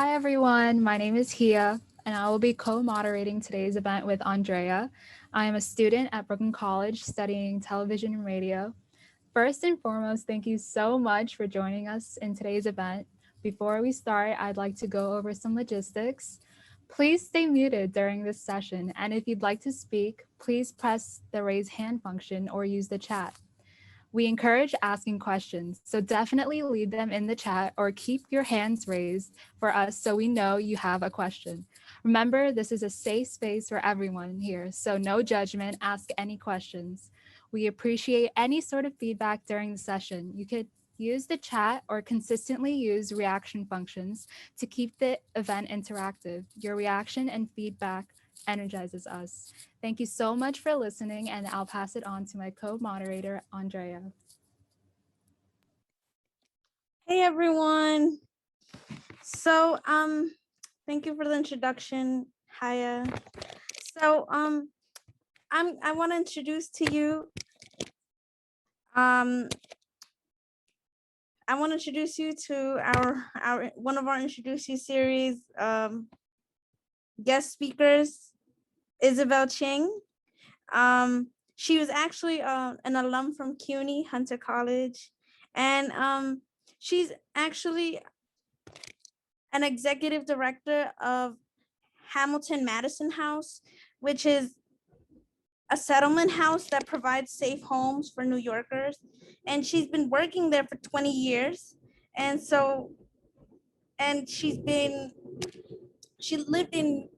Hi everyone, my name is Hia and I will be co-moderating today's event with Andrea. I am a student at Brooklyn College studying television and radio. First and foremost, thank you so much for joining us in today's event. Before we start, I'd like to go over some logistics. Please stay muted during this session, and if you'd like to speak, please press the raise hand function or use the chat. We encourage asking questions, so definitely leave them in the chat or keep your hands raised for us so we know you have a question. Remember, this is a safe space for everyone here, so no judgment, ask any questions. We appreciate any sort of feedback during the session. You could use the chat or consistently use reaction functions to keep the event interactive. Your reaction and feedback energizes us. Thank you so much for listening, and I'll pass it on to my co-moderator, Andrea. Hey everyone. So thank you for the introduction, Haya. So I want to introduce to you to our one of our Introduce You series guest speakers, Isabel Ching. She was actually an alum from CUNY, Hunter College, and she's actually an executive director of Hamilton Madison House, which is a settlement house that provides safe homes for New Yorkers. And she's been working there for 20 years. And she lived in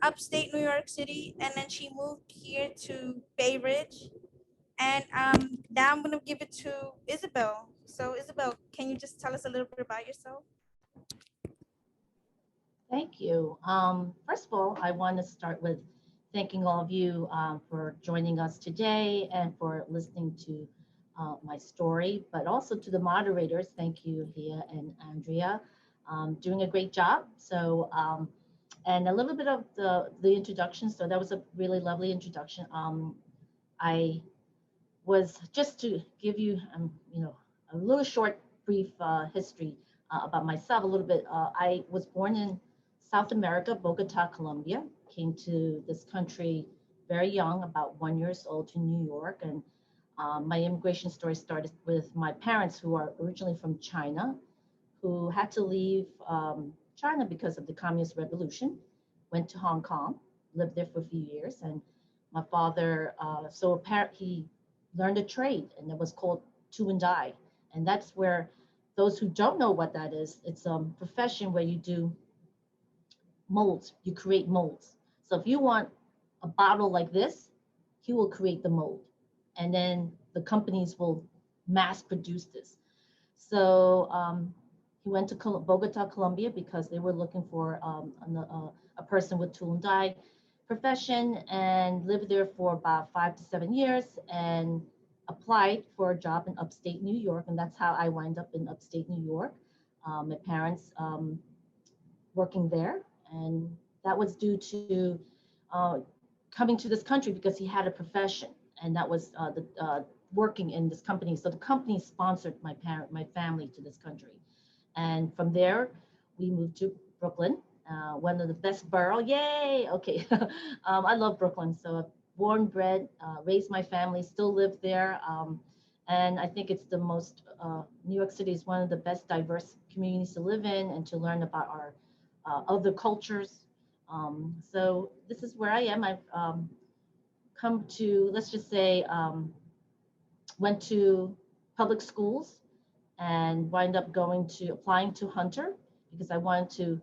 upstate New York City, and then she moved here to Bay Ridge. And now I'm gonna give it to Isabel. So Isabel, can you just tell us a little bit about yourself? Thank you. First of all, I want to start with thanking all of you for joining us today and for listening to my story, but also to the moderators. Thank you, Hia and Andrea, doing a great job. So, and a little bit of the introduction. So that was a really lovely introduction. I was just to give you, a little short, brief history about myself. A little bit. I was born in South America, Bogota, Colombia. Came to this country very young, about 1 year old, to New York. And my immigration story started with my parents, who are originally from China, who had to leave China because of the Communist Revolution, went to Hong Kong, lived there for a few years. And my father, he learned a trade, and it was called tool and die. And that's where, those who don't know what that is, it's a profession where you do molds, you create molds. So if you want a bottle like this, he will create the mold. And then the companies will mass produce this. So he went to Bogota, Colombia, because they were looking for a person with tool and die profession, and lived there for about 5 to 7 years and applied for a job in upstate New York. And that's how I wind up in upstate New York. My parents working there. And that was due to coming to this country because he had a profession, and that was working in this company. So the company sponsored my family to this country. And from there, we moved to Brooklyn, one of the best borough. Yay! Okay, I love Brooklyn. So born, bred, raised my family, still live there. And I think it's the most, New York City is one of the best diverse communities to live in and to learn about our other cultures. So this is where I am. I've come to, let's just say, went to public schools and wind up applying to Hunter because I wanted to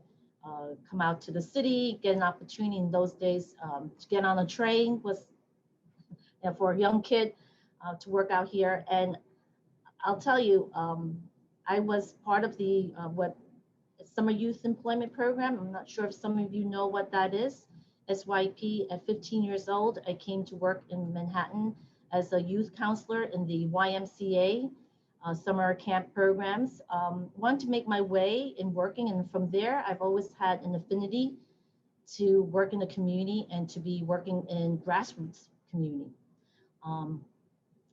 come out to the city, get an opportunity. In those days to get on a train was, for a young kid to work out here. And I'll tell you, I was part of the Summer Youth Employment Program. I'm not sure if some of you know what that is. SYP. At 15 years old, I came to work in Manhattan as a youth counselor in the YMCA summer camp programs. Wanted to make my way in working, and from there, I've always had an affinity to work in the community and to be working in grassroots community.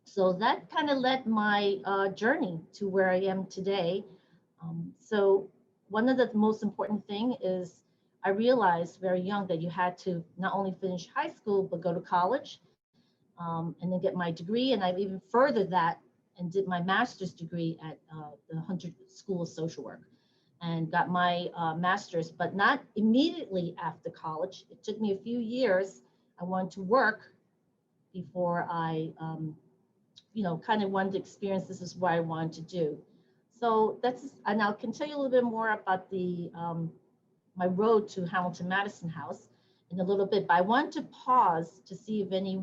So that kind of led my journey to where I am today. So one of the most important thing is I realized very young that you had to not only finish high school, but go to college, and then get my degree. And I've even furthered that and did my master's degree at the Hunter School of Social Work and got my master's, but not immediately after college. It took me a few years. I wanted to work before I, kind of wanted to experience this is what I wanted to do. So that's, and I can tell you a little bit more about the my road to Hamilton Madison House in a little bit, but I want to pause to see if any,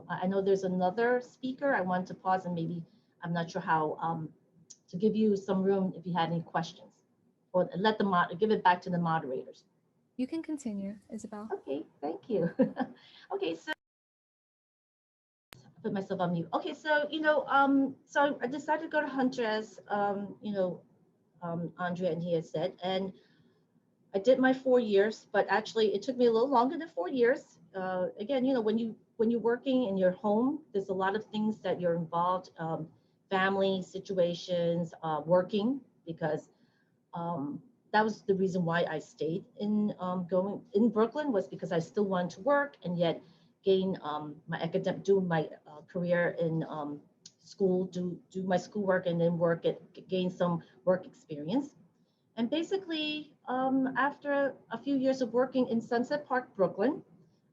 I know there's another speaker. I want to pause and maybe, I'm not sure how, to give you some room if you had any questions, or let the give it back to the moderators. You can continue, Isabel. Okay, thank you. Okay, so put myself on mute. Okay, so so I decided to go to Hunter as Andrea and he had said, and I did my 4 years, but actually it took me a little longer than 4 years. Again, when you're working in your home, there's a lot of things that you're involved, family situations, working, because that was the reason why I stayed in going in Brooklyn, was because I still wanted to work and yet gain my academic, do my career in school, do my schoolwork, and then gain some work experience. And basically, after a few years of working in Sunset Park, Brooklyn,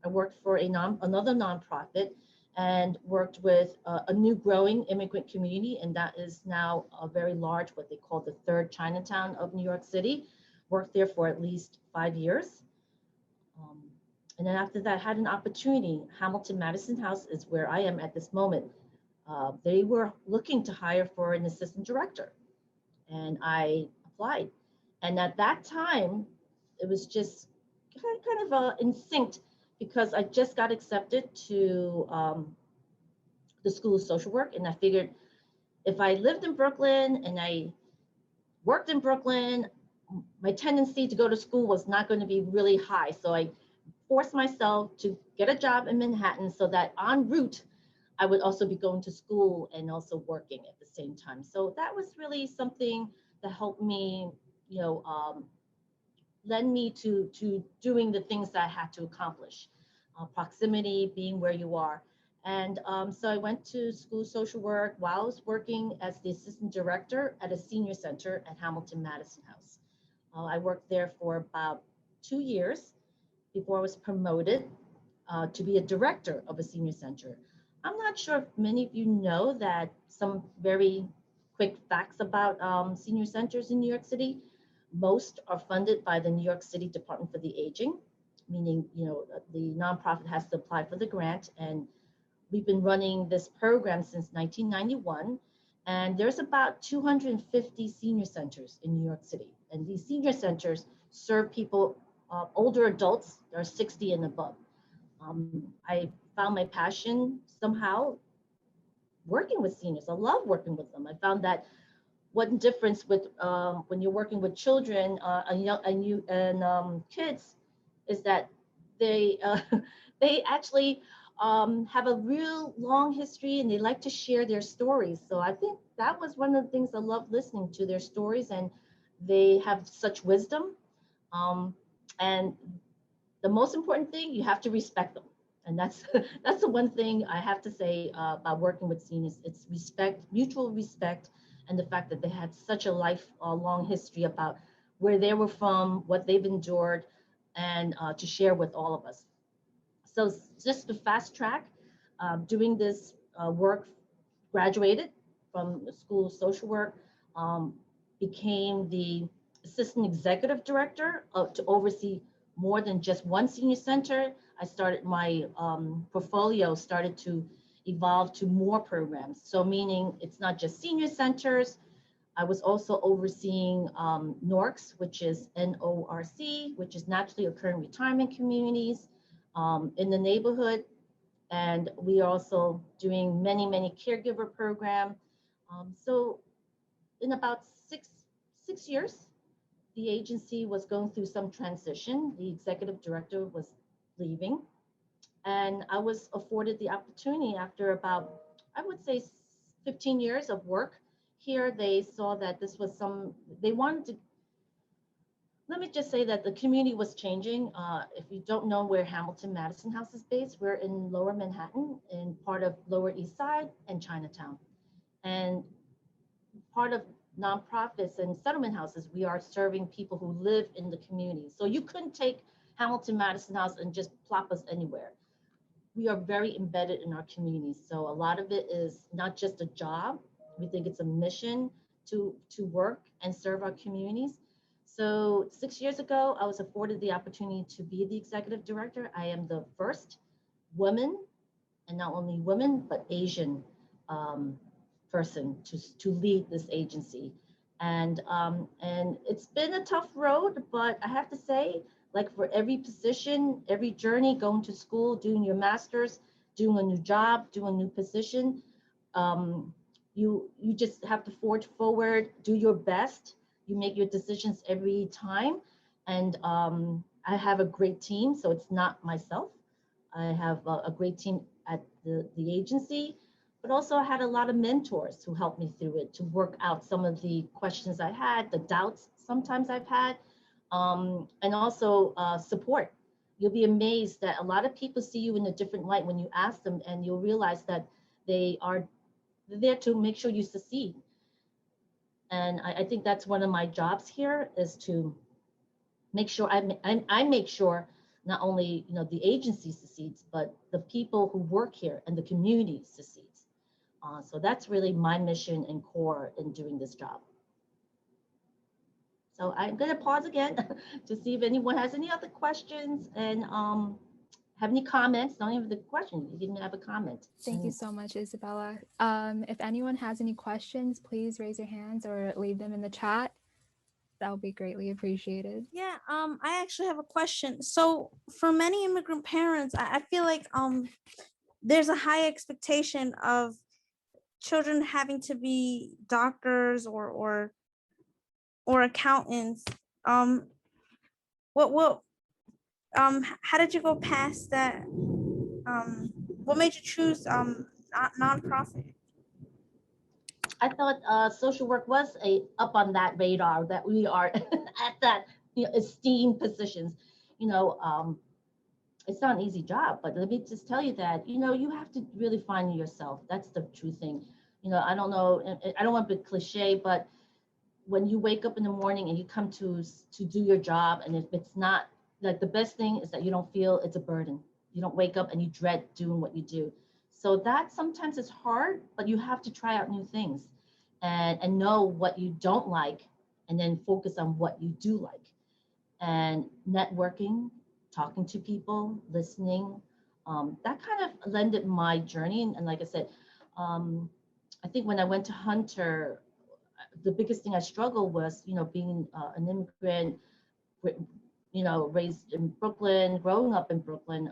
I worked for another nonprofit and worked with a new growing immigrant community. And that is now a very large, what they call the third Chinatown of New York City. Worked there for at least 5 years. And then after that, I had an opportunity. Hamilton Madison House is where I am at this moment. They were looking to hire for an assistant director, and I applied. And at that time, it was just kind of in sync, because I just got accepted to the School of Social Work. And I figured if I lived in Brooklyn and I worked in Brooklyn, my tendency to go to school was not going to be really high. So I forced myself to get a job in Manhattan so that en route, I would also be going to school and also working at the same time. So that was really something that helped me, led me to doing the things that I had to accomplish. Proximity, being where you are. And so I went to school of social work while I was working as the assistant director at a senior center at Hamilton Madison House. I worked there for about 2 years before I was promoted to be a director of a senior center. I'm not sure if many of you know that some very quick facts about senior centers in New York City. Most are funded by the New York City Department for the Aging, meaning, the nonprofit has to apply for the grant. And we've been running this program since 1991. And there's about 250 senior centers in New York City. And these senior centers serve people, older adults, that are 60 and above. I found my passion somehow working with seniors. I love working with them. I found that one difference with when you're working with children and kids is that they they actually have a real long history, and they like to share their stories. So I think that was one of the things I love listening to, their stories, and they have such wisdom. And the most important thing, you have to respect them. And that's that's the one thing I have to say about working with seniors. It's respect, mutual respect, and the fact that they had such a long history about where they were from, what they've endured, and to share with all of us. So just to fast track, doing this work, graduated from the School of Social Work, became the assistant executive director to oversee more than just one senior center. I started my portfolio started to evolve to more programs. So meaning it's not just senior centers. I was also overseeing NORCs, which is NORC, which is naturally occurring retirement communities in the neighborhood. And we are also doing many, many caregiver program. So in about six years, the agency was going through some transition. The executive director was leaving, and I was afforded the opportunity after about, I would say, 15 years of work here. They saw that this was they wanted to Let me just say that the community was changing. If you don't know where Hamilton Madison House is based, we're in Lower Manhattan, in part of Lower East Side and Chinatown. And part of nonprofits and settlement houses, we are serving people who live in the community. So you couldn't take Hamilton Madison House and just plop us anywhere. We are very embedded in our communities. So a lot of it is not just a job. We think it's a mission to work and serve our communities. So 6 years ago, I was afforded the opportunity to be the executive director. I am the first woman, and not only women, but Asian person to lead this agency. And it's been a tough road, but I have to say, like for every position, every journey, going to school, doing your master's, doing a new job, doing a new position, you just have to forge forward, do your best. You make your decisions every time. And I have a great team, so it's not myself. I have a great team at the agency, but also I had a lot of mentors who helped me through it to work out some of the questions I had, the doubts sometimes I've had, and also support. You'll be amazed that a lot of people see you in a different light when you ask them, and you'll realize that they're there to make sure you succeed. And I think that's one of my jobs here, is to make sure I make sure not only the agency succeeds, but the people who work here and the community succeeds. So that's really my mission and core in doing this job. So I'm going to pause again to see if anyone has any other questions and have any comments. Don't even have the question, you didn't have a comment. Thank you so much, Isabella. If anyone has any questions, please raise your hands or leave them in the chat. That would be greatly appreciated. Yeah, I actually have a question. So for many immigrant parents, I feel like there's a high expectation of children having to be doctors or accountants. How did you go past that? What made you choose nonprofit? I thought social work was up on that radar, that we are at that esteemed positions. It's not an easy job, but let me just tell you that you have to really find yourself. That's the true thing. I don't know, I don't want to be cliche, but when you wake up in the morning and you come to do your job, and if it's not, like, the best thing is that you don't feel it's a burden. You don't wake up and you dread doing what you do. So that sometimes is hard, but you have to try out new things and know what you don't like, and then focus on what you do like. And networking, talking to people, listening, that kind of lended my journey. And like I said, I think when I went to Hunter, the biggest thing I struggled was, being an immigrant, raised in Brooklyn, growing up in Brooklyn.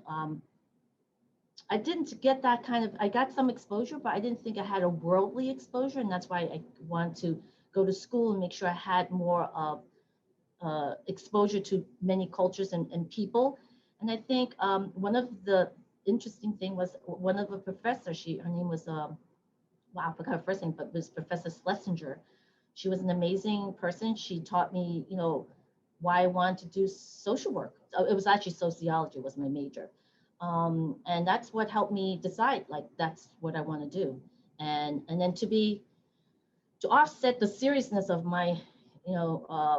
I didn't get that kind of, I got some exposure, but I didn't think I had a worldly exposure. And that's why I wanted to go to school and make sure I had more exposure to many cultures and people. And I think one of the interesting thing was one of the professors, her name was, wow, I forgot her first name, but it was Professor Schlesinger. She was an amazing person. She taught me, why I wanted to do social work. It was actually sociology was my major. And that's what helped me decide, like, that's what I want to do. And then to offset the seriousness of my,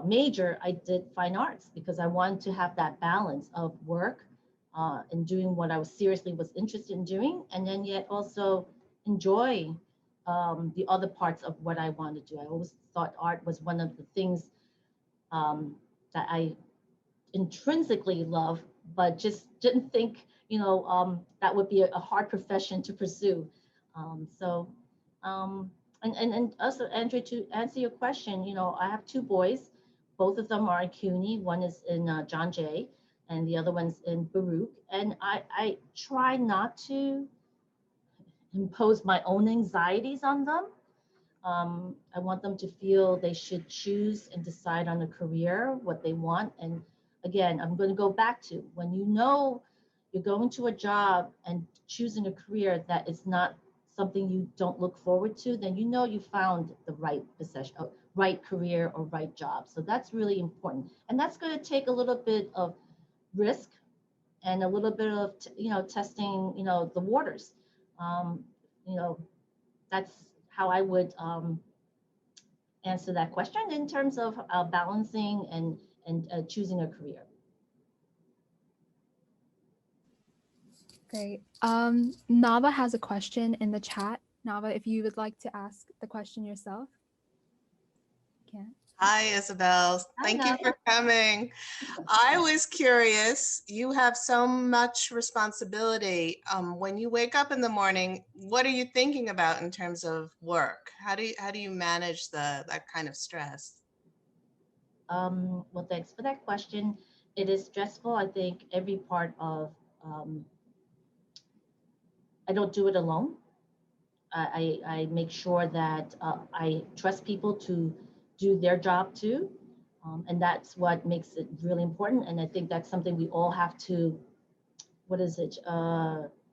major, I did fine arts, because I wanted to have that balance of work and doing what I was interested in doing, and then yet also enjoy the other parts of what I wanted to do. I always thought art was one of the things that I intrinsically love, but just didn't think, that would be a hard profession to pursue. And also, Andrea, to answer your question, I have two boys. Both of them are in CUNY. One is in John Jay, and the other one's in Baruch. And I try not to impose my own anxieties on them. I want them to feel they should choose and decide on a career, what they want. And again, I'm going to go back to, when you're going to a job and choosing a career that is not something you don't look forward to, then you found the right right career or right job. So that's really important. And that's going to take a little bit of risk and a little bit of, testing, the waters. Um, you know, that's how I would answer that question in terms of balancing and choosing a career. Great. Nava has a question in the chat. Nava, if you would like to ask the question yourself, you can. Hi, Isabel. Thank you for coming. I was curious, you have so much responsibility. When you wake up in the morning, what are you thinking about in terms of work? How do you manage that kind of stress? Well, thanks for that question. It is stressful. I think every part of, I don't do it alone. I make sure that I trust people to do their job too. And that's what makes it really important. And I think that's something we all have to,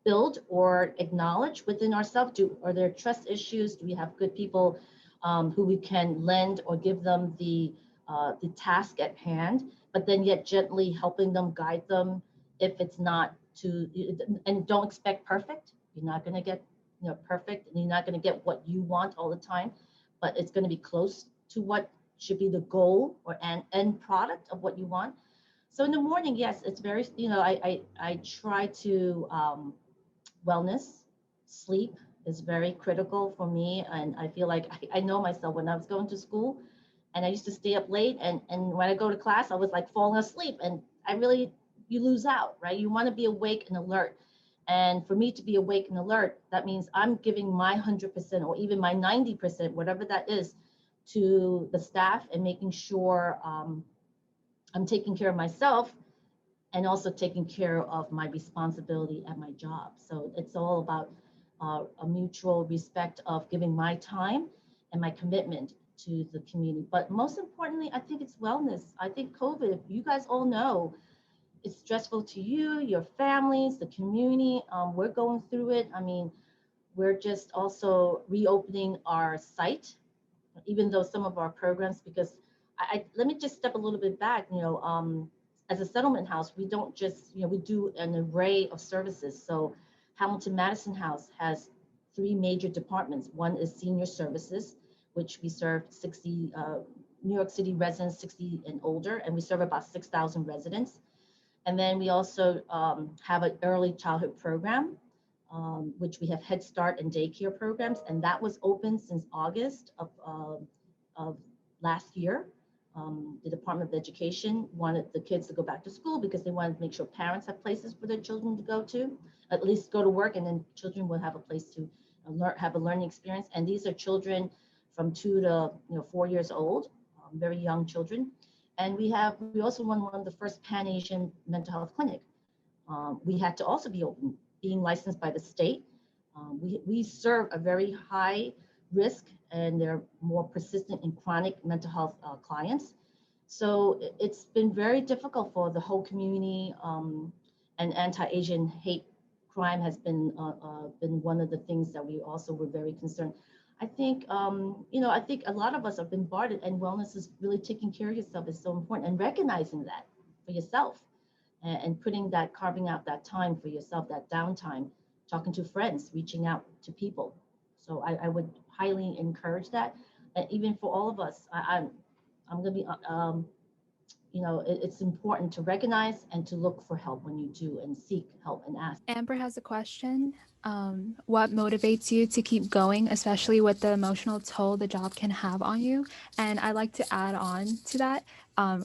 build or acknowledge within ourselves. Are there trust issues? Do we have good people who we can lend or give them the task at hand, but then yet gently helping them, guide them if it's not to, and don't expect perfect. You're not going to get perfect, and you're not going to get what you want all the time, but it's going to be close to what should be the goal or an end product of what you want. So in the morning, yes, it's very, I try to, wellness, sleep is very critical for me. And I feel like I know myself when I was going to school and I used to stay up late, and when I go to class, I was like falling asleep, and you lose out, right? You want to be awake and alert. And for me to be awake and alert, that means I'm giving my 100% or even my 90%, whatever that is, to the staff, and making sure I'm taking care of myself and also taking care of my responsibility at my job. So it's all about a mutual respect of giving my time and my commitment to the community. But most importantly, I think it's wellness. I think COVID, you guys all know, it's stressful to you, your families, the community. We're going through it. I mean, we're just also reopening our site, even though some of our programs, because let me just step a little bit back, as a settlement house, we don't just, we do an array of services. So Hamilton Madison House has 3 major departments. One is senior services, which we serve 60 New York City residents 60 and older, and we serve about 6,000 residents. And then we also have an early childhood program, which we have Head Start and daycare programs, and that was open since August of last year. The Department of Education wanted the kids to go back to school because they wanted to make sure parents have places for their children to go to, at least go to work, and then children will have a place to have a learning experience. And these are children from 2 to 4 years old, very young children. And we also run one of the first Pan-Asian mental health clinic. We had to also be open, being licensed by the state. We serve a very high risk, and they're more persistent and chronic mental health clients. So it's been very difficult for the whole community, and anti-Asian hate crime has been one of the things that we also were very concerned. I think, I think a lot of us have been bombarded, and wellness is really taking care of yourself is so important, and recognizing that for yourself, and carving out that time for yourself, that downtime, talking to friends, reaching out to people. So I would highly encourage that. And even for all of us, I'm going to be, it's important to recognize and to look for help when you do, and seek help and ask. Amber has a question. What motivates you to keep going, especially with the emotional toll the job can have on you? And I'd like to add on to that,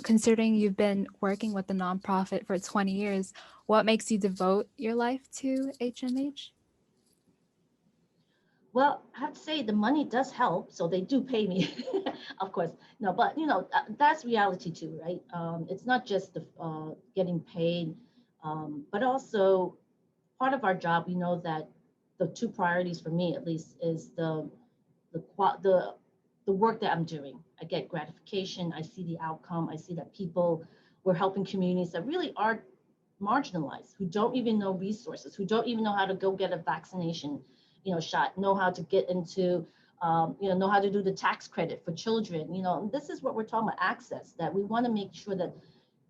considering you've been working with the nonprofit for 20 years, what makes you devote your life to HMH? Well, I have to say the money does help, so they do pay me, of course. No, but that's reality too, right? It's not just the getting paid, but also part of our job. We know that the 2 priorities for me, at least, is the work that I'm doing. I get gratification. I see the outcome. I see that we're helping communities that really are marginalized, who don't even know resources, who don't even know how to go get a vaccination shot, know how to get into know how to do the tax credit for children. And this is what we're talking about, access, that we want to make sure that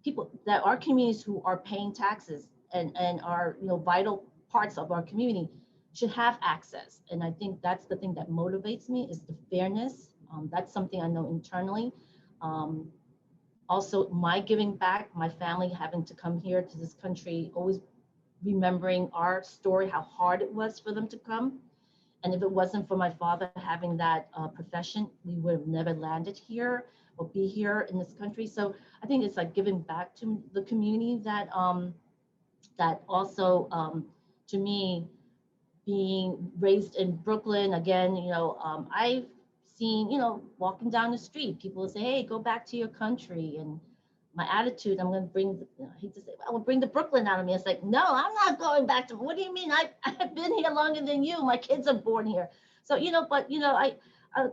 people, that our communities who are paying taxes and are, vital parts of our community should have access. And I think that's the thing that motivates me, is the fairness. That's something I know internally. Also, my giving back, my family having to come here to this country, always remembering our story, how hard it was for them to come. And if it wasn't for my father having that profession, we would have never landed here or be here in this country. So I think it's like giving back to the community that that also, to me, being raised in Brooklyn, again, I've seen, walking down the street, people say, hey, go back to your country. And my attitude, I'm going to bring, I hate to say, I will bring the Brooklyn out of me. It's like, no, I'm not going back to, what do you mean? I've been here longer than you. My kids are born here. So,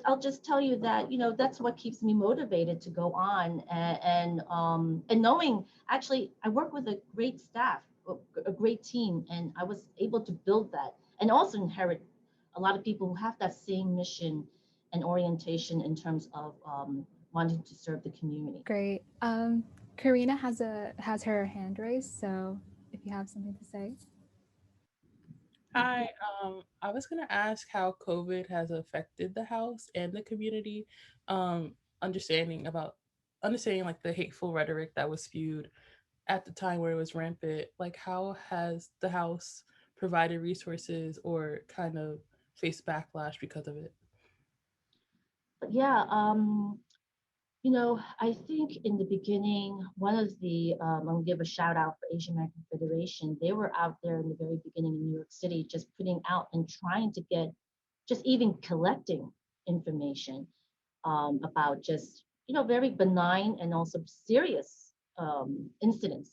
I'll just tell you that, that's what keeps me motivated to go on. And knowing, actually, I work with a great staff, a great team, and I was able to build that and also inherit a lot of people who have that same mission and orientation in terms of wanting to serve the community. Great. Karina has her hand raised, so if you have something to say. Hi, I was gonna ask how COVID has affected the house and the community, um, understanding about understanding like the hateful rhetoric that was spewed at the time where it was rampant. Like, how has the house provided resources or kind of faced backlash because of it? But yeah, I think in the beginning, one of the, I'm gonna give a shout out for Asian American Federation. They were out there in the very beginning in New York City, just putting out and trying to get, just even collecting information about just, very benign and also serious incidents.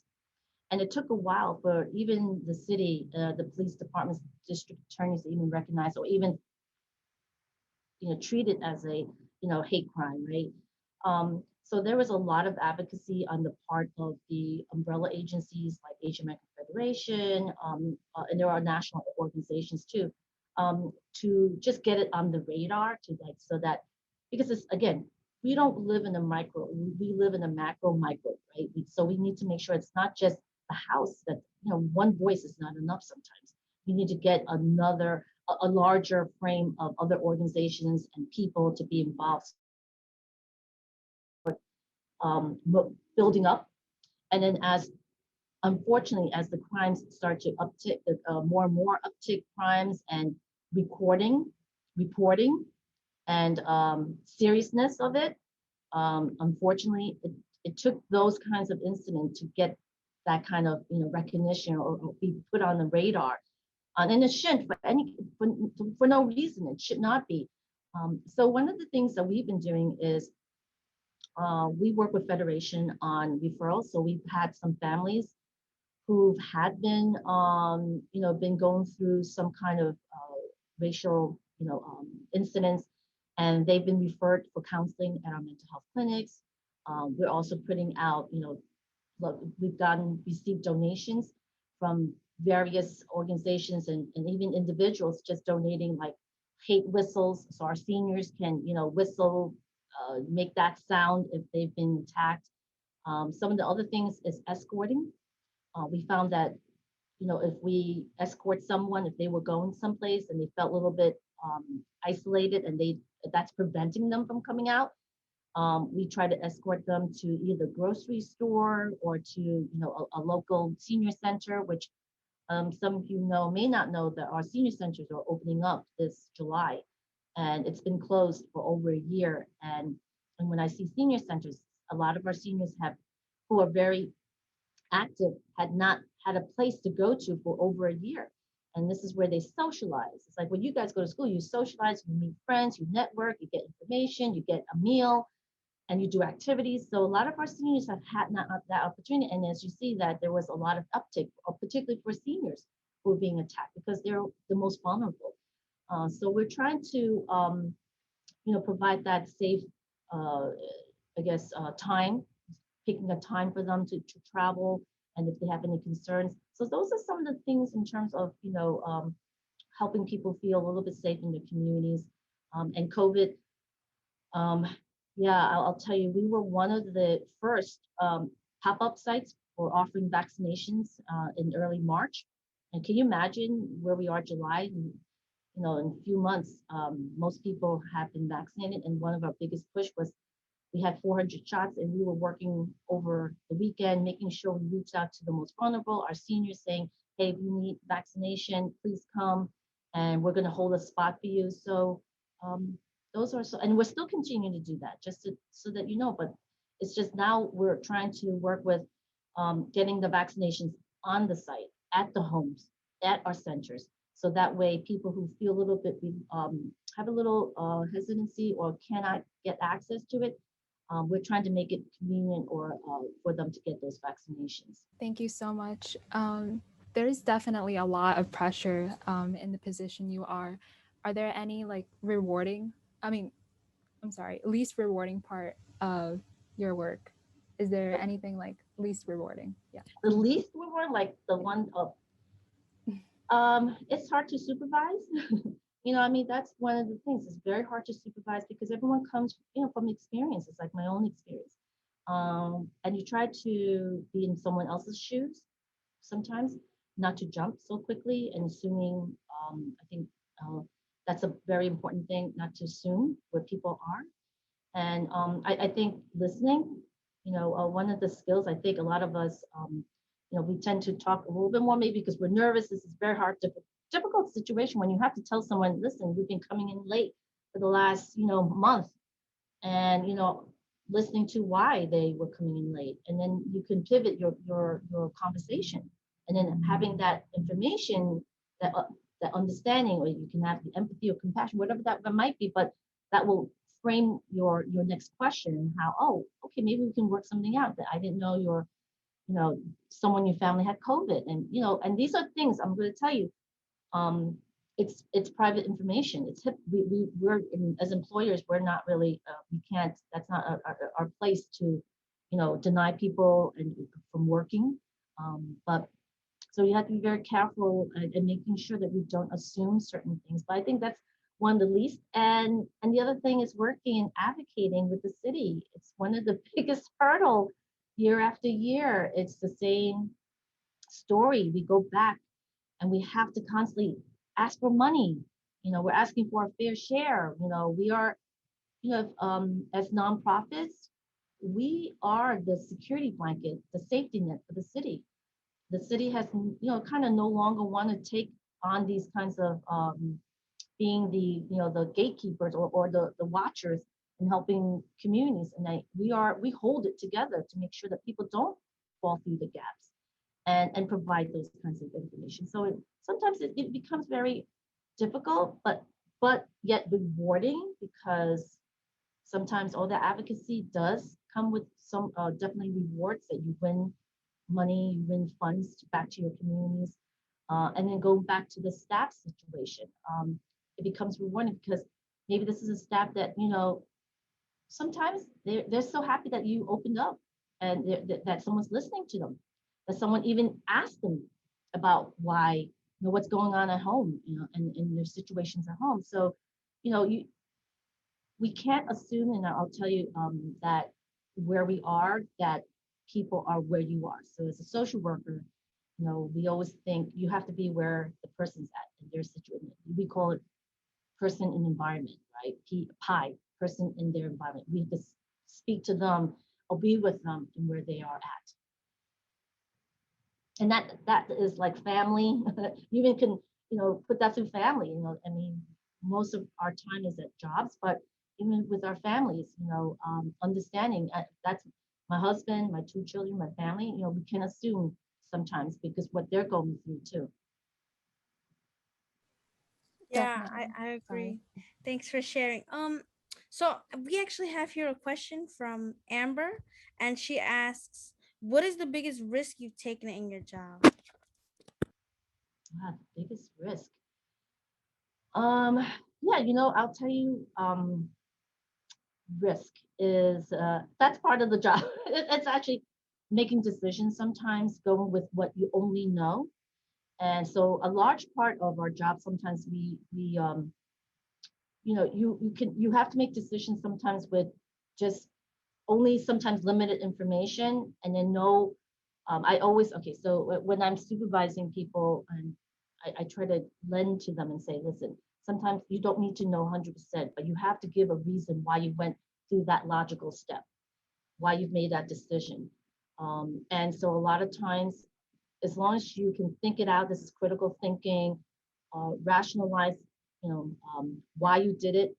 And it took a while for even the city, the police departments, district attorneys to even recognize or even, treat it as a, hate crime, right? So there was a lot of advocacy on the part of the umbrella agencies like Asian American Federation, and there are national organizations too, to just get it on the radar, to like, so that, because it's, again, we don't live in a micro, we live in a macro micro, right? So we need to make sure it's not just the house, that, one voice is not enough sometimes. We need to get a larger frame of other organizations and people to be involved, building up. And then unfortunately, as the crimes start to uptick, more and more uptick crimes and reporting and seriousness of it, unfortunately, it took those kinds of incidents to get that kind of, recognition or be put on the radar. And it shouldn't for no reason. It should not be. So one of the things that we've been doing is we work with Federation on referrals. So we've had some families who've had been, been going through some kind of racial, incidents, and they've been referred for counseling at our mental health clinics. We're also putting out, look, we've received donations from various organizations and even individuals just donating like hate whistles, so our seniors can, whistle, make that sound if they've been attacked. Some of the other things is escorting. We found that, if we escort someone, if they were going someplace and they felt a little bit isolated and that's preventing them from coming out, we try to escort them to either grocery store or to, a local senior center, which some of you may not know that our senior centers are opening up this July, and it's been closed for over a year. And when I see senior centers, a lot of our seniors who are very active, had not had a place to go to for over a year. And this is where they socialize. It's like when you guys go to school, you socialize, you meet friends, you network, you get information, you get a meal, and you do activities. So a lot of our seniors have had not that opportunity. And as you see that there was a lot of uptick, particularly for seniors who are being attacked because they're the most vulnerable. So we're trying to, provide that safe, time, picking a time for them to travel, and if they have any concerns. So those are some of the things in terms of, helping people feel a little bit safe in their communities. And COVID, yeah, I'll tell you, we were one of the first pop-up sites for offering vaccinations in early March. And can you imagine where we are July? And, in a few months, most people have been vaccinated. And one of our biggest push was we had 400 shots, and we were working over the weekend, making sure we reached out to the most vulnerable, our seniors, saying, hey, if you need vaccination, please come, and we're going to hold a spot for you. So those are and we're still continuing to do that, just so that you know. But it's just now we're trying to work with getting the vaccinations on the site, at the homes, at our centers, so that way people who feel a little bit have a little hesitancy or cannot get access to it, we're trying to make it convenient or for them to get those vaccinations. Thank you so much. There's definitely a lot of pressure in the position you are. Are there any least rewarding part of your work? Is there anything like least rewarding? Yeah. The least reward, like the one of, it's hard to supervise. That's one of the things. It's very hard to supervise because everyone comes, from experience. It's like my own experience. And you try to be in someone else's shoes sometimes, not to jump so quickly and assuming, I think that's a very important thing, not to assume where people are. And I think listening, one of the skills, I think a lot of us, we tend to talk a little bit more, maybe because we're nervous. This is very hard, difficult situation when you have to tell someone, listen, you've been coming in late for the last, month, and, listening to why they were coming in late. And then you can pivot your conversation, and then having that information, that understanding, or you can have the empathy or compassion, whatever that might be, but that will frame your next question. How, oh, okay, maybe we can work something out, that I didn't know someone in your family had COVID. And, and these are things I'm going to tell you, it's private information. It's we're as employers, we're not really, we can't, that's not our place to, deny people from working. But so you have to be very careful and making sure that we don't assume certain things. But I think that's one of the least. And the other thing is working and advocating with the city. It's one of the biggest hurdle year after year. It's the same story. We go back and we have to constantly ask for money. We're asking for a fair share. We are, as nonprofits, we are the security blanket, the safety net for the city. The city has, kind of no longer want to take on these kinds of being the gatekeepers or the watchers and helping communities. And we hold it together to make sure that people don't fall through the gaps and provide those kinds of information. So sometimes it becomes very difficult, but yet rewarding, because sometimes all the advocacy does come with some definitely rewards, that you win money, you win funds back to your communities. And then go back to the staff situation. It becomes rewarding because maybe this is a staff that, sometimes they're so happy that you opened up and that someone's listening to them, that someone even asked them about why, what's going on at home, and in their situations at home. So, we can't assume, and I'll tell you that where we are, that people are where you are. So as a social worker, we always think you have to be where the person's at in their situation. We call it person in environment, right? PI, person in their environment. We have to speak to them or be with them in where they are at. And that is like family. You even can, put that through family. Most of our time is at jobs, but even with our families, understanding that's my husband, my two children, my family, we can assume sometimes because what they're going through too. Yeah, I agree. Sorry. Thanks for sharing. So we actually have here a question from Amber, and she asks, what is the biggest risk you've taken in your job? The biggest risk. Yeah, I'll tell you, risk is that's part of the job. It's actually making decisions, sometimes going with what you only know. And so a large part of our job, sometimes we you have to make decisions sometimes with just only sometimes limited information, and then know. I always, okay, so when I'm supervising people, and I try to lend to them and say, listen, sometimes you don't need to know 100%, but you have to give a reason why you went through that logical step, why you've made that decision. And so a lot of times, as long as you can think it out, this is critical thinking, rationalize, why you did it.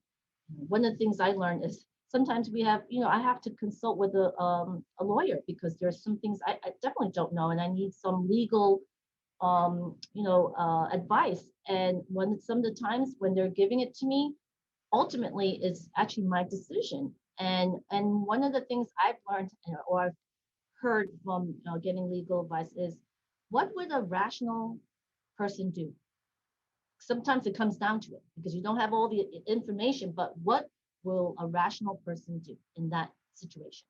One of the things I learned is sometimes we have, I have to consult with a lawyer because there's some things I definitely don't know, and I need some legal, advice. And when some of the times when they're giving it to me, ultimately it's actually my decision. And one of the things I've learned, or I've heard from getting legal advice is, what would a rational person do? Sometimes it comes down to it because you don't have all the information, but what will a rational person do in that situation?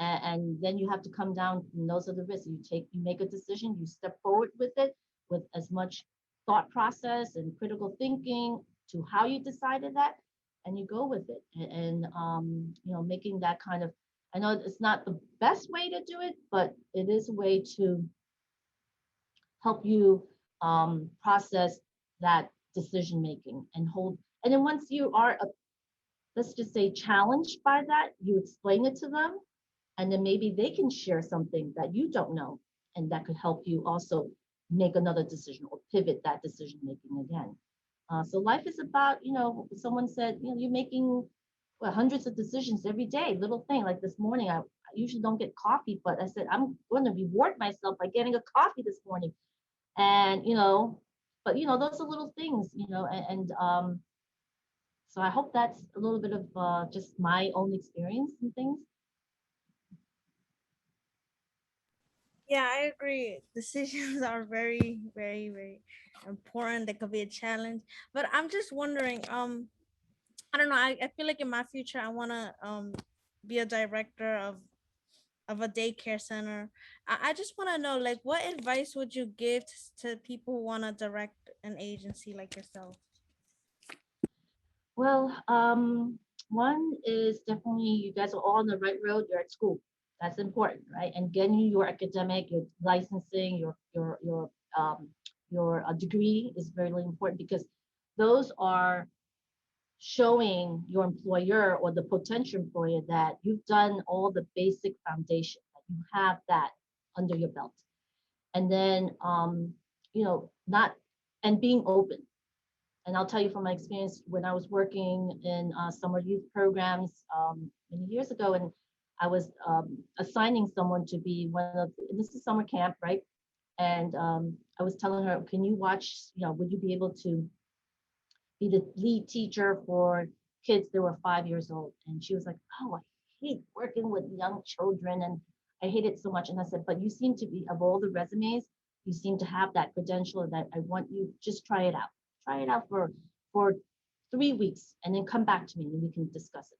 And then you have to come down, and those are the risks. You make a decision, you step forward with it with as much thought process and critical thinking to how you decided that, and you go with it. And making that kind of, I know it's not the best way to do it, but it is a way to help you process that decision making and hold. And then once you are, let's just say, challenged by that, you explain it to them, and then maybe they can share something that you don't know, and that could help you also make another decision or pivot that decision making again. So life is about, someone said, you're making hundreds of decisions every day, little thing. Like this morning, I usually don't get coffee, but I said, I'm going to reward myself by getting a coffee this morning. And, but, those are little things, and so I hope that's a little bit of just my own experience and things. Yeah, I agree. Decisions are very, very, very important. They could be a challenge. But I'm just wondering, I don't know, I feel like in my future I wanna be a director of a daycare center. I just wanna know, like, what advice would you give to people who wanna direct an agency like yourself? Well, one is definitely you guys are all on the right road. You're at school. That's important, right? And getting your academic, your licensing, your degree is very, really important because those are showing your employer or the potential employer that you've done all the basic foundation, that you have that under your belt. And then, not, and being open. And I'll tell you from my experience when I was working in summer youth programs many years ago, and I was assigning someone to be one of, this is summer camp, right? And I was telling her, can you watch, would you be able to be the lead teacher for kids that were 5 years old? And she was like, oh, I hate working with young children, and I hate it so much. And I said, but you seem to be, of all the resumes, you seem to have that credential that I want you, just try it out. Try it out for 3 weeks and then come back to me and we can discuss it.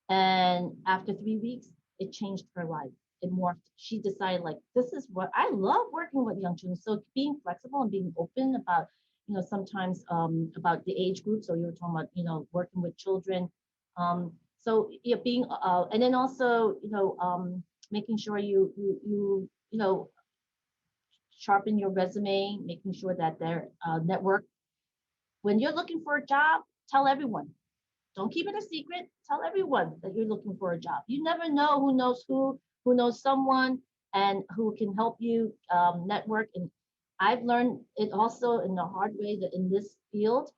And after 3 weeks, it changed her life. It morphed. She decided, like, this is what I love, working with young children. So being flexible and being open about, sometimes about the age group. So you were talking about, working with children. So yeah, being and then also, making sure you sharpen your resume, making sure that their network. When you're looking for a job, tell everyone. Don't keep it a secret. Tell everyone that you're looking for a job. You never know who knows someone, and who can help you network. And I've learned it also in the hard way that in this field,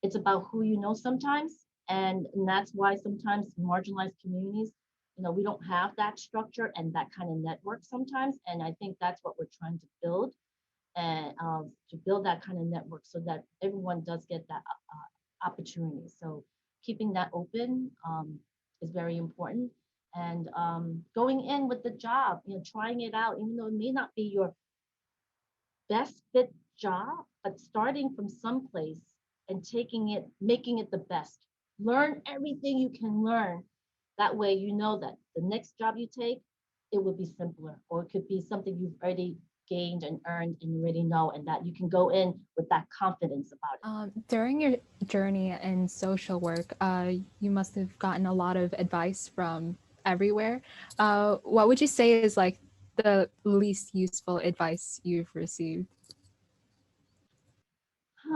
it's about who you know sometimes. And that's why sometimes marginalized communities, we don't have that structure and that kind of network sometimes. And I think that's what we're trying to build, and to build that kind of network so that everyone does get that opportunity. So keeping that open is very important. And going in with the job, trying it out, even though it may not be your best fit job, but starting from someplace and taking it, making it the best. Learn everything you can learn. That way, you know that the next job you take, it would be simpler, or it could be something you've already gained and earned and you already know, and that you can go in with that confidence about it. During your journey in social work, you must have gotten a lot of advice from everywhere. What would you say is like the least useful advice you've received?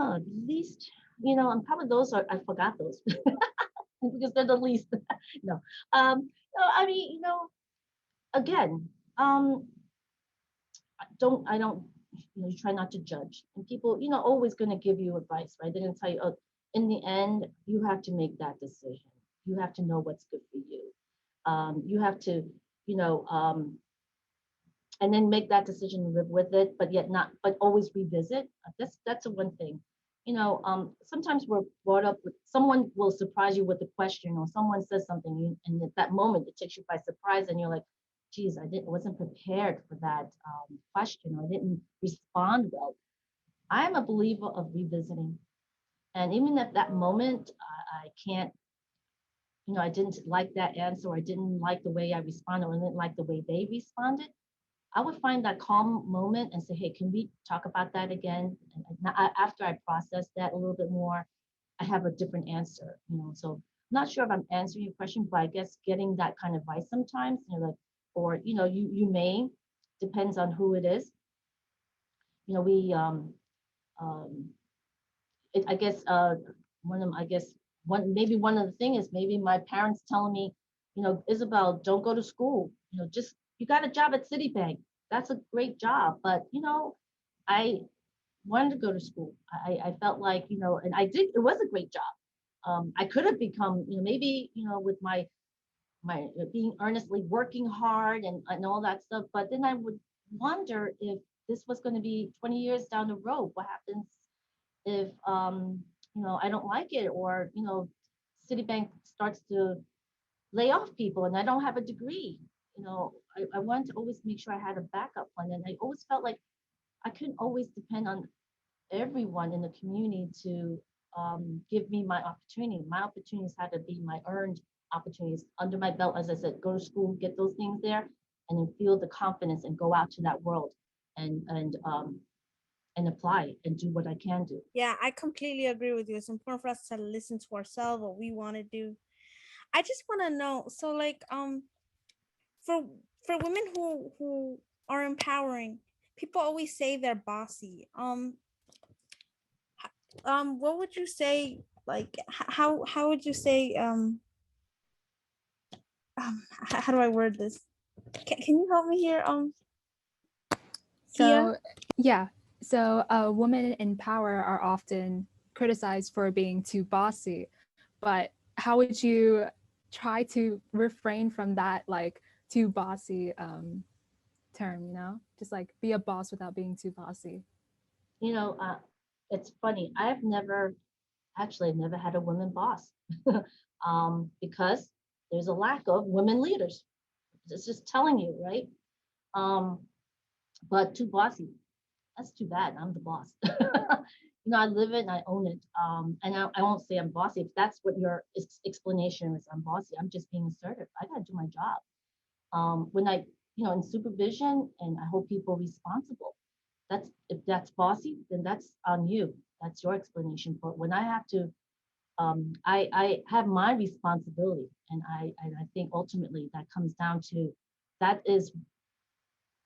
At least, and probably those I forgot those because they're the least. No, no, I mean, again, I don't, you try not to judge, and people, always going to give you advice, right? They're going to tell you, oh, in the end, you have to make that decision. You have to know what's good for you. You have to, you know, and then make that decision and live with it, but yet not, but always revisit. That's a one thing. Sometimes we're brought up with, someone will surprise you with a question, or someone says something, and at that moment it takes you by surprise, and you're like, geez, wasn't prepared for that question, or I didn't respond well. I am a believer of revisiting. And even at that moment, I can't, I didn't like that answer, or I didn't like the way I responded, or I didn't like the way they responded. I would find that calm moment and say, hey, can we talk about that again? And after I process that a little bit more, I have a different answer, So I'm not sure if I'm answering your question, but I guess getting that kind of advice sometimes, like, or, you may, depends on who it is. We, I guess, maybe one of the thing is maybe my parents telling me, Isabel, don't go to school, just, you got a job at Citibank. That's a great job. But, I wanted to go to school. I felt like, and I did, it was a great job. I could have become, maybe, with my being earnestly working hard and all that stuff. But then I would wonder if this was going to be 20 years down the road. What happens if, I don't like it, or, Citibank starts to lay off people and I don't have a degree? I wanted to always make sure I had a backup plan. And I always felt like I couldn't always depend on everyone in the community to give me my opportunity. My opportunities had to be my earned opportunities under my belt. As I said, go to school, get those things there, and then feel the confidence and go out to that world and apply and do what I can do. Yeah, I completely agree with you. It's important for us to listen to ourselves, what we want to do. I just want to know, so like for women who are empowering, people always say they're bossy. What would you say, like how would you say how do I word this? Can you help me here? So, yeah. So, women in power are often criticized for being too bossy, but how would you try to refrain from that, like, too bossy term, just like be a boss without being too bossy? It's funny. I've never had a woman boss because there's a lack of women leaders. It's just telling you, right? But too bossy. That's too bad. I'm the boss. I live it and I own it. And I won't say I'm bossy. If that's what your explanation is, I'm bossy. I'm just being assertive. I got to do my job. When I, in supervision, and I hold people responsible. If that's bossy, then that's on you. That's your explanation. But when I have to, I have my responsibility, and I think ultimately that comes down to, that is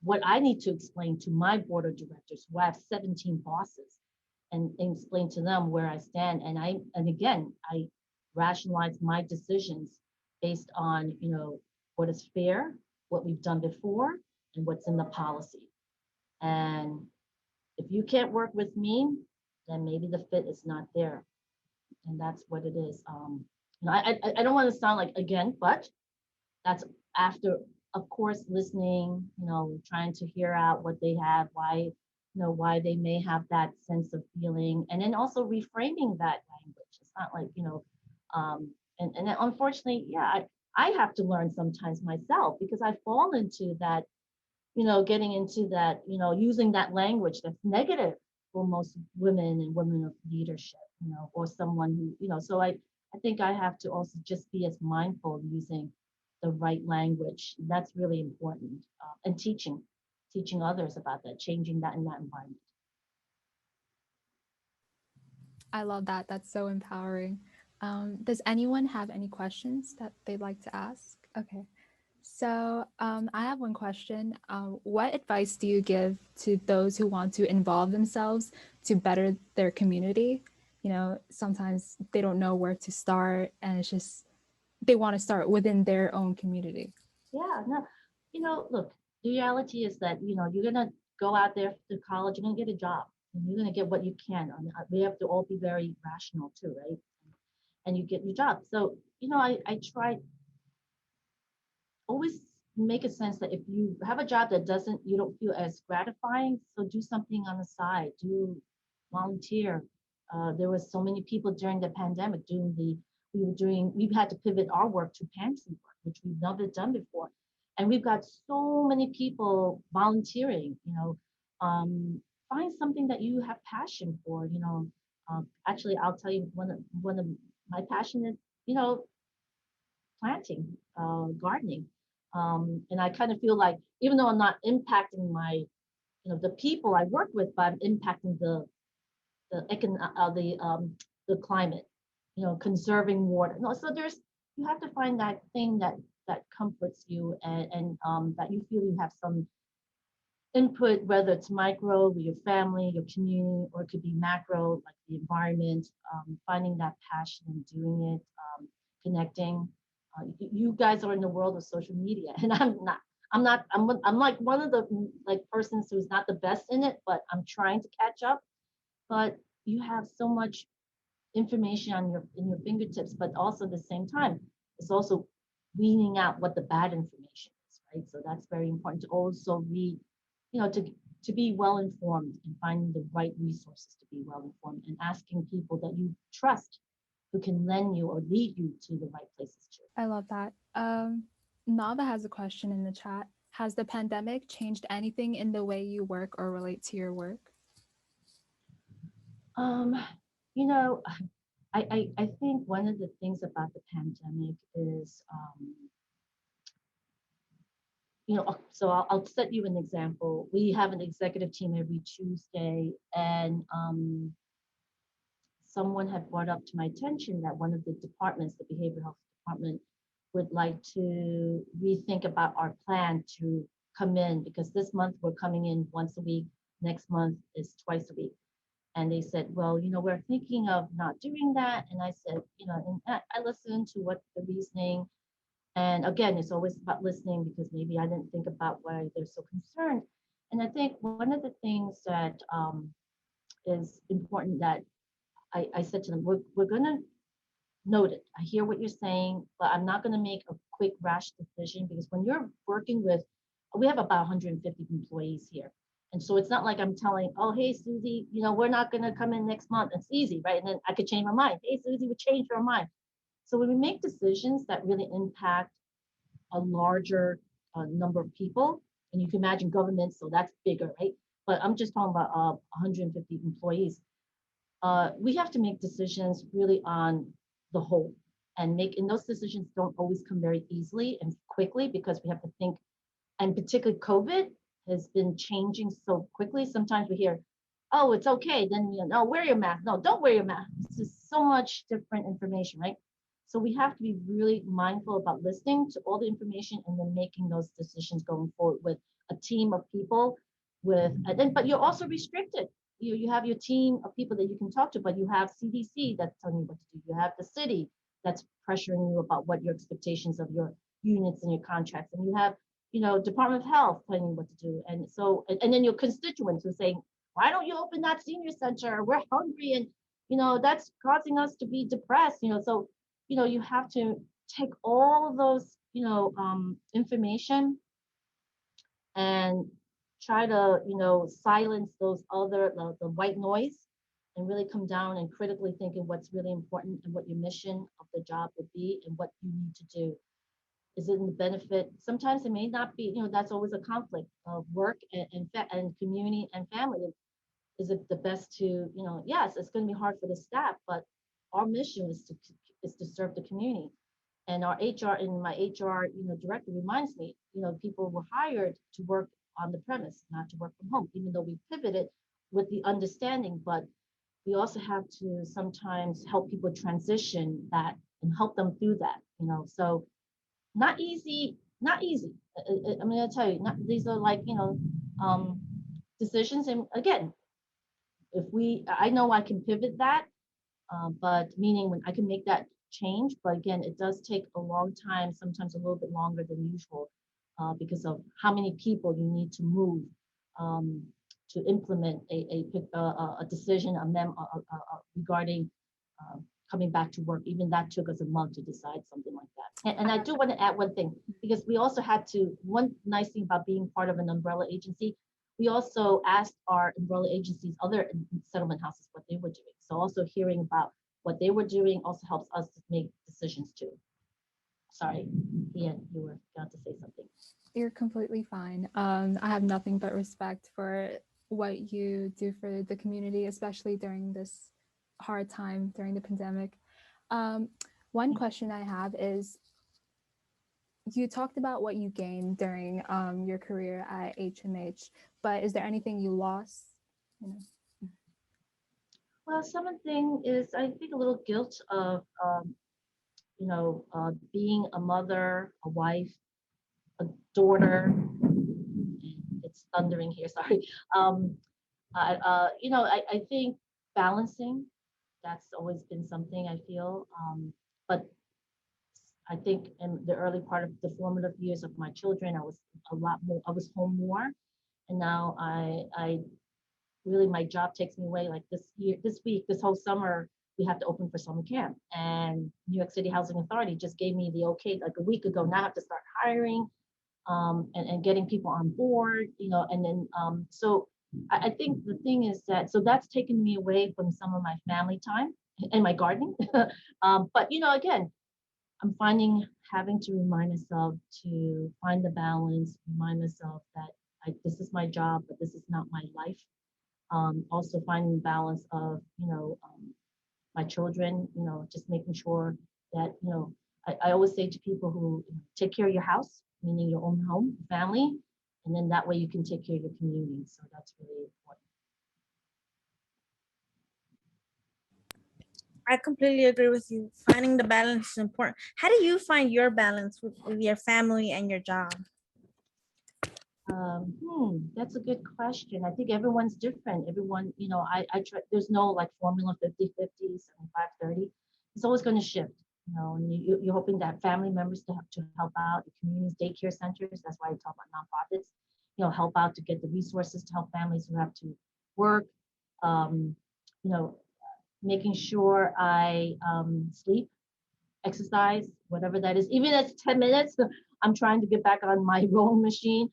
what I need to explain to my board of directors, who I have 17 bosses, and explain to them where I stand. And again, I rationalize my decisions based on, what is fair, what we've done before, and what's in the policy. And if you can't work with me, then maybe the fit is not there. And that's what it is. I don't want to sound like, again, but that's after, of course, listening, trying to hear out what they have, why they may have that sense of feeling, and then also reframing that language. It's not like, and unfortunately, yeah, I have to learn sometimes myself, because I fall into that, getting into that, using that language that's negative for most women and women of leadership, or someone who, so I think I have to also just be as mindful of using the right language. That's really important. And teaching teaching others about that, changing that in that environment. I love that. That's so empowering. Does anyone have any questions that they'd like to ask? Okay. So I have one question. What advice do you give to those who want to involve themselves to better their community? You know, sometimes they don't know where to start, and it's just they want to start within their own community. Yeah, no, look, the reality is that, you're gonna go out there to college, you're gonna get a job, and you're gonna get what you can. I mean, we have to all be very rational too, right? And you get your job. So, I try always make a sense that if you have a job that you don't feel as gratifying, so do something on the side, do volunteer. There was so many people during the pandemic we've had to pivot our work to pantry work, which we've never done before. And we've got so many people volunteering, find something that you have passion for, actually, I'll tell you one of my passion is, planting, gardening. And I kind of feel like even though I'm not impacting the people I work with, but I'm impacting the climate, conserving water. No, so you have to find that thing that comforts you and that you feel you have some input, whether it's micro with your family, your community, or it could be macro, like the environment, finding that passion and doing it, connecting. You guys are in the world of social media, and I'm not. I'm like one of the persons who's not the best in it, but I'm trying to catch up. But you have so much information in your fingertips, but also at the same time, it's also weaning out what the bad information is, right? So that's very important to also read, to be well informed and finding the right resources to be well informed and asking people that you trust who can lend you or lead you to the right places too. I love that. Nava has a question in the chat. Has the pandemic changed anything in the way you work or relate to your work? You know, I think one of the things about the pandemic is, so I'll set you an example. We have an executive team every Tuesday, and someone had brought up to my attention that one of the departments, the behavioral health department, would like to rethink about our plan to come in, because this month we're coming in once a week, next month is twice a week. And they said, well, we're thinking of not doing that. And I said, and I listened to what the reasoning, and again, it's always about listening, because maybe I didn't think about why they're so concerned. And I think one of the things that is important that I said to them, we're going to note it. I hear what you're saying, but I'm not going to make a quick, rash decision, because when you're working with, we have about 150 employees here. And so it's not like I'm telling, oh, hey, Susie, we're not going to come in next month. It's easy, right? And then I could change my mind. Hey, Susie, we changed our mind. So when we make decisions that really impact a larger number of people, and you can imagine government, so that's bigger, right? But I'm just talking about 150 employees. We have to make decisions really on the whole, and those decisions don't always come very easily and quickly, because we have to think, and particularly COVID has been changing so quickly. Sometimes we hear, oh, it's okay, then no, wear your mask. No, don't wear your mask. This is so much different information, right? So we have to be really mindful about listening to all the information and then making those decisions going forward with a team of people but you're also restricted. You have your team of people that you can talk to, but you have CDC that's telling you what to do. You have the city that's pressuring you about what your expectations of your units and your contracts. And you have, Department of Health telling you what to do. And so, and then your constituents who are saying, why don't you open that senior center? We're hungry, and, that's causing us to be depressed, so, you have to take all of those, information and try to, silence those the white noise, and really come down and critically thinking what's really important and what your mission of the job would be and what you need to do. Is it in the benefit? Sometimes it may not be, that's always a conflict of work and community and family. Is it the best to, yes, it's going to be hard for the staff, but our mission is to serve the community. And our HR, and my HR, director reminds me, people were hired to work on the premise, not to work from home, even though we pivoted with the understanding, but we also have to sometimes help people transition that and help them through that, so not easy, not easy. I'm going to tell you, not, these are like, decisions. And again, I know I can pivot that, but meaning when I can make that change, but again, it does take a long time, sometimes a little bit longer than usual, because of how many people you need to move to implement a decision, regarding coming back to work. Even that took us a month to decide something like that. And I do want to add one thing, because we also had to, one nice thing about being part of an umbrella agency, we also asked our umbrella agencies, other settlement houses, what they were doing. So also hearing about what they were doing also helps us to make decisions too. Sorry, Ian, you were going to say something. You're completely fine. I have nothing but respect for what you do for the community, especially during this hard time during the pandemic. One question I have is, you talked about what you gained during your career at HMH, but is there anything you lost? Well, something is, I think, a little guilt of, being a mother, a wife, a daughter. It's thundering here, sorry. I think balancing, that's always been something I feel. But I think in the early part of the formative years of my children, I was I was home more. And now I really, my job takes me away. Like this week, this whole summer, we have to open for summer camp. And New York City Housing Authority just gave me the okay, like a week ago. Now I have to start hiring and getting people on board, and then, so I think the thing is that, so that's taken me away from some of my family time and my gardening. But, again, I'm having to remind myself to find the balance, remind myself that this is my job, but this is not my life. Also finding the balance of, my children, just making sure that, I always say to people who take care of your house, meaning your own home, family, and then that way you can take care of your community. So that's really important. I completely agree with you. Finding the balance is important. How do you find your balance with your family and your job? That's a good question. I think everyone's different. Everyone, I try, there's no like formula 50-50, 75-30. It's always going to shift, and you're hoping that family members to help out, the communities, daycare centers. That's why I talk about nonprofits, help out to get the resources to help families who have to work, you know, making sure I sleep, exercise, whatever that is, even if it's 10 minutes, I'm trying to get back on my rowing machine.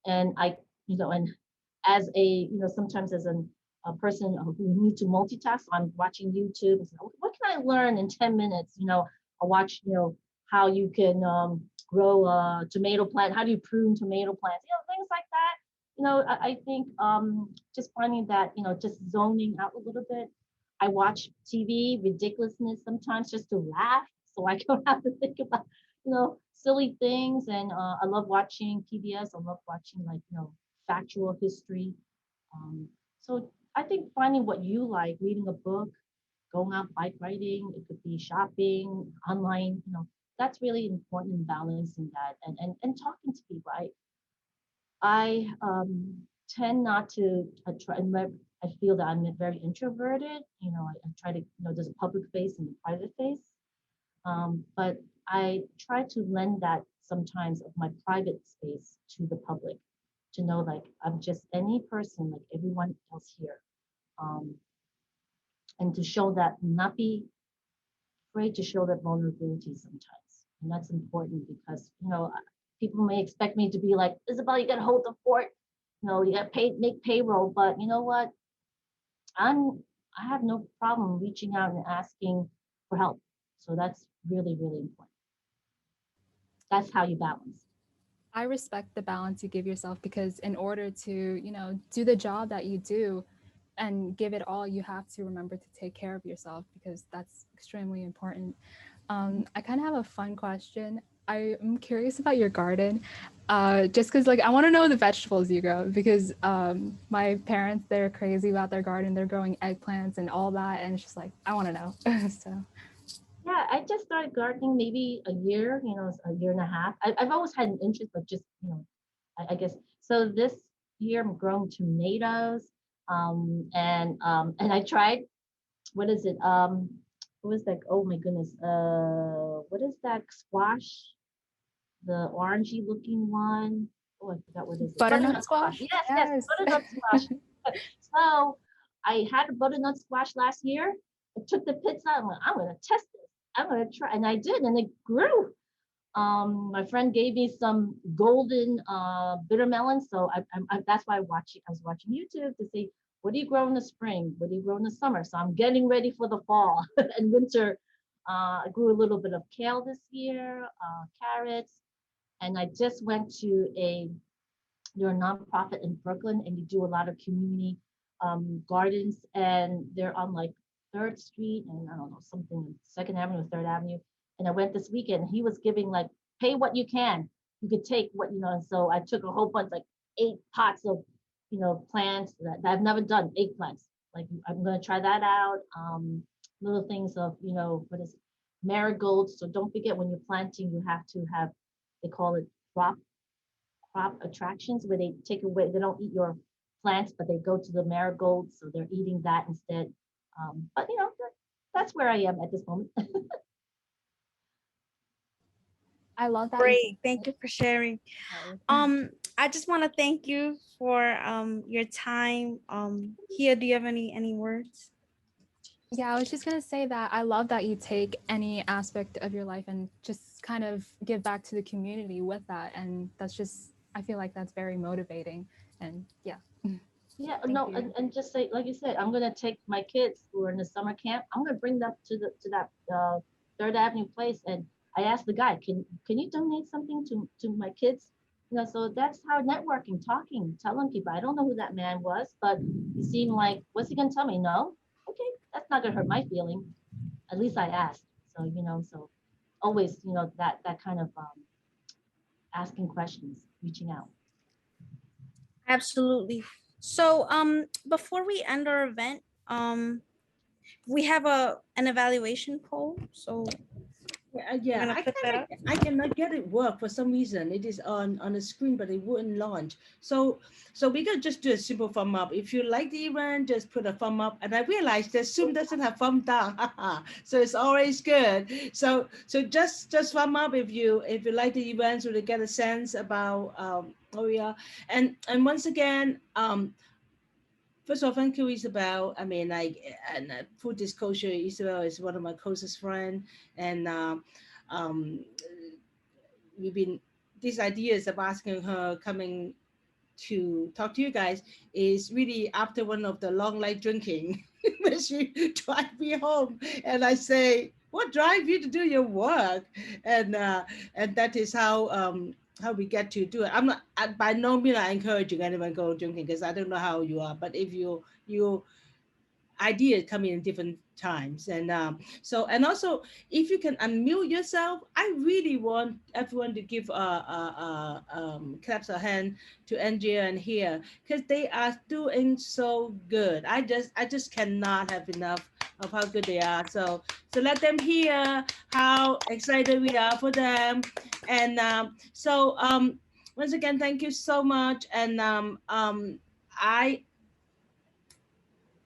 And and as sometimes as a person who needs to multitask, I'm watching YouTube and say, what can I learn in 10 minutes? I watch, how you can grow a tomato plant, how do you prune tomato plants, things like that. I think just finding that, just zoning out a little bit. I watch TV, ridiculousness sometimes just to laugh, so I don't have to think about, silly things. And I love watching PBS. I love watching factual history. So I think finding what you like, reading a book, going out bike riding, it could be shopping, online, that's really important in balancing that and talking to people. I tend not to I feel that I'm very introverted. I try to, there's a public face and a private face. But I try to lend that sometimes of my private space to the public, to know like I'm just any person like everyone else here. And to show that, not be afraid to show that vulnerability sometimes. And that's important because, people may expect me to be like, Isabel, you gotta hold the fort, you gotta make payroll, but you know what? I have no problem reaching out and asking for help. So that's really, really important. That's how you balance. I respect the balance you give yourself, because in order to, do the job that you do and give it all, you have to remember to take care of yourself, because that's extremely important. I kind of have a fun question. I am curious about your garden. just because like I want to know the vegetables you grow because my parents, they're crazy about their garden. They're growing eggplants and all that, and it's just like I want to know. So Yeah, I just started gardening maybe a year, a year and a half. I've always had an interest, but just, I guess. So this year I'm growing tomatoes, and I tried, what is it? What was that? Oh my goodness. What is that squash? The orangey looking one. Oh, I forgot what is it. butternut squash. Yes, yes, Yes. butternut squash. So I had a butternut squash last year. I took the pits out. I'm gonna test this. I'm gonna try, and I did, and it grew. My friend gave me some golden bitter melon, so that's why I was watching YouTube to see what do you grow in the spring, what do you grow in the summer. So I'm getting ready for the fall and winter. I grew a little bit of kale this year, carrots, and I just went to they're a nonprofit in Brooklyn, and you do a lot of community gardens, and they're on like Third Street and I don't know something Second Avenue, Third Avenue. And I went this weekend. He was giving like pay what you can. You could take what And so I took a whole bunch, like 8 pots of plants that I've never done. 8 plants. Like I'm gonna try that out. Little things of what is it? Marigolds. So don't forget when you're planting, you have to have, they call it crop attractions, where they take away, they don't eat your plants, but they go to the marigolds, so they're eating that instead. But that's where I am at this moment. I love that. Great. Thank you for sharing. I just want to thank you for your time. Here, do you have any words? Yeah, I was just gonna say that I love that you take any aspect of your life and just kind of give back to the community with that, and that's just, I feel like that's very motivating. And yeah. Yeah, Thank no, you. and just say, like you said, I'm gonna take my kids who are in the summer camp. I'm gonna bring them to that Third Avenue place, and I asked the guy, can you donate something to my kids? So that's how networking, talking, telling people. I don't know who that man was, but he seemed like, what's he gonna tell me? No, okay, that's not gonna hurt my feeling. At least I asked. So so always that kind of asking questions, reaching out. Absolutely. So before we end our event, we have an evaluation poll. So Yeah, gonna put that up. I cannot get it work for some reason. It is on the screen, but it wouldn't launch. So we can just do a simple thumb up. If you like the event, just put a thumb up. And I realized that Zoom doesn't have thumb down, so it's always good. So just thumb up if you like the event, so to get a sense about where we are. And once again, first of all, thank you, Isabel. I mean, full disclosure, Isabel is one of my closest friends, and um, we've been, these ideas of asking her coming to talk to you guys is really after one of the long night drinking when she drive me home, and I say, "What drive you to do your work?" And that is how we get to do it. I'm not, by no means I encouraging anyone go drinking, because I don't know how you are, but if you ideas come in different times, and so, and also if you can unmute yourself, I really want everyone to give claps of hand to Andrea and here, because they are doing so good. I just cannot have enough of how good they are. So let them hear how excited we are for them. And once again, thank you so much. And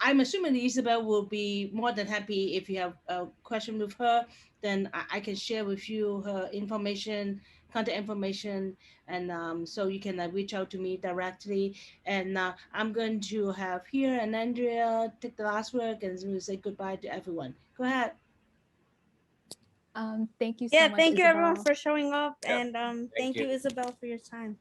I'm assuming Isabel will be more than happy if you have a question with her, then I can share with you her information, contact information, and so you can reach out to me directly. And I'm going to have here and Andrea take the last word, and we'll say goodbye to everyone. Go ahead. Thank you so much, Thank you Isabel. everyone for showing up, and thank you. you, Isabel, for your time.